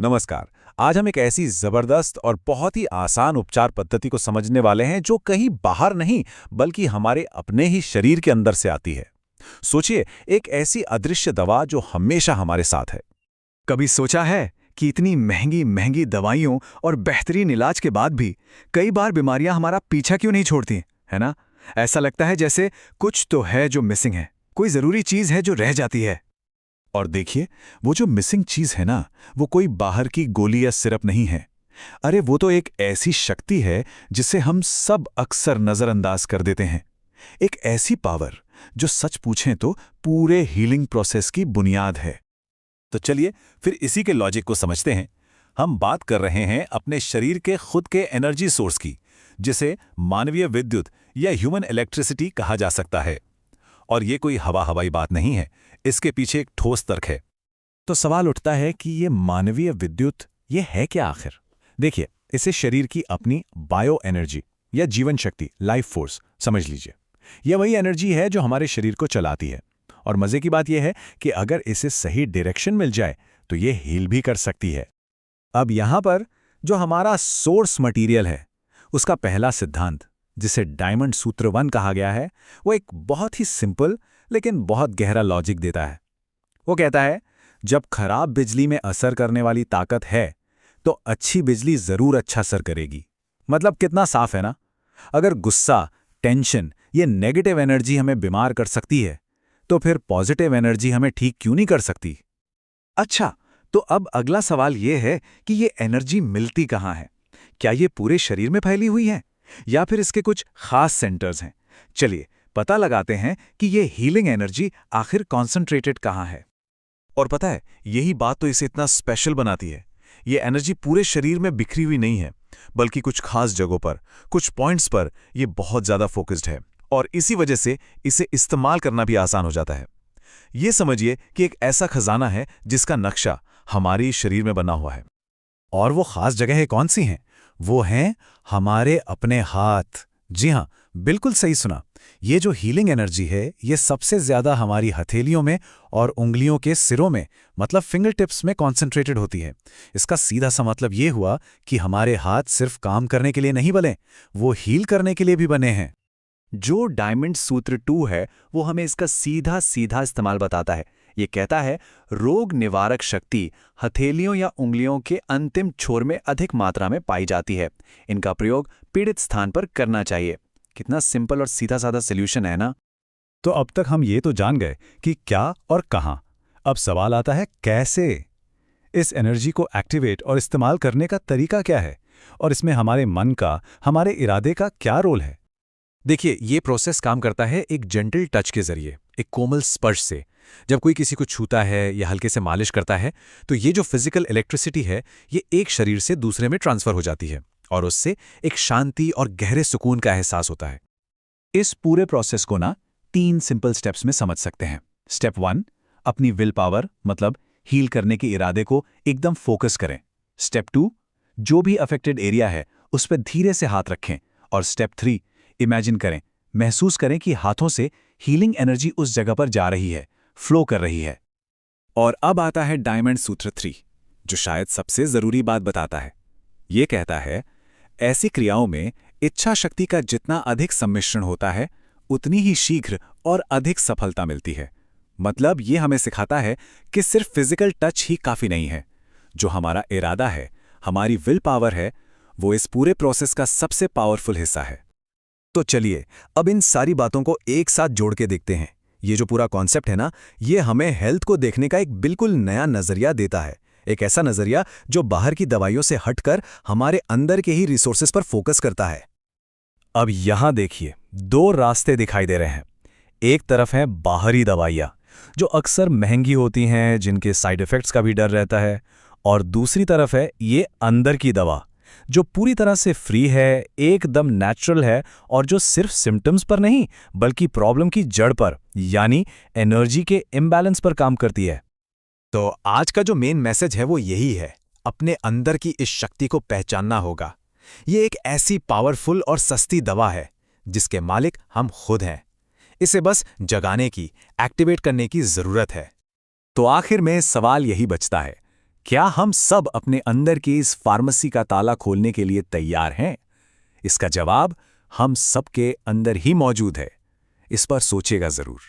नमस्कार। आज हम एक ऐसी जबरदस्त और बहुत ही आसान उपचार पद्धति को समझने वाले हैं जो कहीं बाहर नहीं बल्कि हमारे अपने ही शरीर के अंदर से आती है। सोचिए, एक ऐसी अदृश्य दवा जो हमेशा हमारे साथ है। कभी सोचा है कि इतनी महंगी महंगी दवाइयों और बेहतरीन इलाज के बाद भी कई बार बीमारियां हमारा पीछा क्यों नहीं छोड़ती, है ना? ऐसा लगता है जैसे कुछ तो है जो मिसिंग है, कोई जरूरी चीज है जो रह जाती है। और देखिए, वो जो मिसिंग चीज है ना, वो कोई बाहर की गोली या सिरप नहीं है। अरे वो तो एक ऐसी शक्ति है जिसे हम सब अक्सर नजरअंदाज कर देते हैं। एक ऐसी पावर जो सच पूछें तो पूरे हीलिंग प्रोसेस की बुनियाद है। तो चलिए फिर इसी के लॉजिक को समझते हैं। हम बात कर रहे हैं अपने शरीर के खुद के एनर्जी सोर्स की, जिसे मानवीय विद्युत या ह्यूमन इलेक्ट्रिसिटी कहा जा सकता है। और ये कोई हवाई बात नहीं है, इसके पीछे एक ठोस तर्क है। तो सवाल उठता है कि ये मानवीय विद्युत ये है क्या आखिर? देखिए, इसे शरीर की अपनी बायो एनर्जी या जीवन शक्ति, लाइफ फोर्स समझ लीजिए। यह वही एनर्जी है जो हमारे शरीर को चलाती है। और मजे की बात यह है कि अगर इसे सही डायरेक्शन मिल जाए तो ये हील भी कर सकती है। अब यहां पर जो हमारा सोर्स मटेरियल है, उसका पहला सिद्धांत, जिसे डायमंड सूत्र 1 कहा गया है, वो एक बहुत ही सिंपल लेकिन बहुत गहरा लॉजिक देता है। वो कहता है, जब खराब बिजली में असर करने वाली ताकत है तो अच्छी बिजली जरूर अच्छा असर करेगी। मतलब कितना साफ है ना? अगर गुस्सा, टेंशन, ये नेगेटिव एनर्जी हमें बीमार कर सकती है, तो फिर पॉजिटिव एनर्जी हमें ठीक क्यों नहीं कर सकती? अच्छा, तो अब अगला सवाल ये है कि ये एनर्जी मिलती कहाँ है? क्या ये पूरे शरीर में फैली हुई है या फिर इसके कुछ खास सेंटर्स हैं? चलिए पता लगाते हैं कि ये हीलिंग एनर्जी आखिर कॉन्सेंट्रेटेड कहाँ है। और पता है, यही बात तो इसे इतना स्पेशल बनाती है। ये एनर्जी पूरे शरीर में बिखरी हुई नहीं है, बल्कि कुछ खास जगहों पर, कुछ पॉइंट्स पर ये बहुत ज्यादा फोकस्ड है। और इसी वजह से इसे इस्तेमाल करना भी आसान हो जाता है। ये समझिए कि एक ऐसा खजाना है जिसका नक्शा हमारे शरीर में बना हुआ है। और वो खास जगहें कौन सी हैं? वो हैं हमारे अपने हाथ। जी हाँ, बिल्कुल सही सुना। ये जो हीलिंग एनर्जी है, ये सबसे ज्यादा हमारी हथेलियों में और उंगलियों के सिरों में, मतलब फिंगर टिप्स में कॉन्सेंट्रेटेड होती है। इसका सीधा सा मतलब ये हुआ कि हमारे हाथ सिर्फ काम करने के लिए नहीं बने, वो हील करने के लिए भी बने हैं। जो डायमंड सूत्र 2 है वो हमें इसका सीधा सीधा इस्तेमाल बताता है। ये कहता है, रोग निवारक शक्ति हथेलियों या उंगलियों के अंतिम छोर में अधिक मात्रा में पाई जाती है। इनका प्रयोग पीड़ित स्थान पर करना चाहिए। कितना सिंपल और सीधा साधा सॉल्यूशन है ना? तो अब तक हम ये तो जान गए कि क्या और कहां। अब सवाल आता है कैसे। इस एनर्जी को एक्टिवेट और इस्तेमाल करने का तरीका क्या है, और इसमें हमारे मन का, हमारे इरादे का क्या रोल है? देखिए, ये प्रोसेस काम करता है एक जेंटल टच के जरिए, एक कोमल स्पर्श से। जब कोई किसी को छूता है या हल्के से मालिश करता है, तो ये जो फिजिकल इलेक्ट्रिसिटी है, ये एक शरीर से दूसरे में ट्रांसफर हो जाती है और उससे एक शांति और गहरे सुकून का एहसास होता है। इस पूरे प्रोसेस को ना 3 सिंपल स्टेप्स में समझ सकते हैं। स्टेप 1, अपनी विल पावर मतलब हील करने के इरादे को एकदम फोकस करें। स्टेप 2, जो भी अफेक्टेड एरिया है उस पर धीरे से हाथ रखें। और स्टेप 3, इमेजिन करें, महसूस करें कि हाथों से हीलिंग एनर्जी उस जगह पर जा रही है, फ्लो कर रही है। और अब आता है डायमंड सूत्र 3, जो शायद सबसे जरूरी बात बताता है। ये कहता है, ऐसी क्रियाओं में इच्छा शक्ति का जितना अधिक सम्मिश्रण होता है, उतनी ही शीघ्र और अधिक सफलता मिलती है। मतलब ये हमें सिखाता है कि सिर्फ फिजिकल टच ही काफी नहीं है। जो हमारा इरादा है, हमारी विल पावर है, वो इस पूरे प्रोसेस का सबसे पावरफुल हिस्सा है। तो चलिए अब इन सारी बातों को एक साथ जोड़ के देखते हैं। ये जो पूरा कॉन्सेप्ट है ना, ये हमें हेल्थ को देखने का एक बिल्कुल नया नजरिया देता है। एक ऐसा नजरिया जो बाहर की दवाइयों से हटकर हमारे अंदर के ही रिसोर्सेज पर फोकस करता है। अब यहां देखिए, 2 रास्ते दिखाई दे रहे हैं। एक तरफ है बाहरी दवाइयां, जो अक्सर महंगी होती हैं, जिनके साइड इफेक्ट्स का भी डर रहता है। और दूसरी तरफ है ये अंदर की दवा, जो पूरी तरह से फ्री है, एकदम नेचुरल है, और जो सिर्फ सिम्टम्स पर नहीं बल्कि प्रॉब्लम की जड़ पर, यानी एनर्जी के इम्बैलेंस पर काम करती है। तो आज का जो मेन मैसेज है वो यही है, अपने अंदर की इस शक्ति को पहचानना होगा। ये एक ऐसी पावरफुल और सस्ती दवा है जिसके मालिक हम खुद हैं। इसे बस जगाने की, एक्टिवेट करने की जरूरत है। तो आखिर में सवाल यही बचता है, क्या हम सब अपने अंदर की इस फार्मेसी का ताला खोलने के लिए तैयार हैं? इसका जवाब हम सबके अंदर ही मौजूद है। इस पर सोचिएगा जरूर।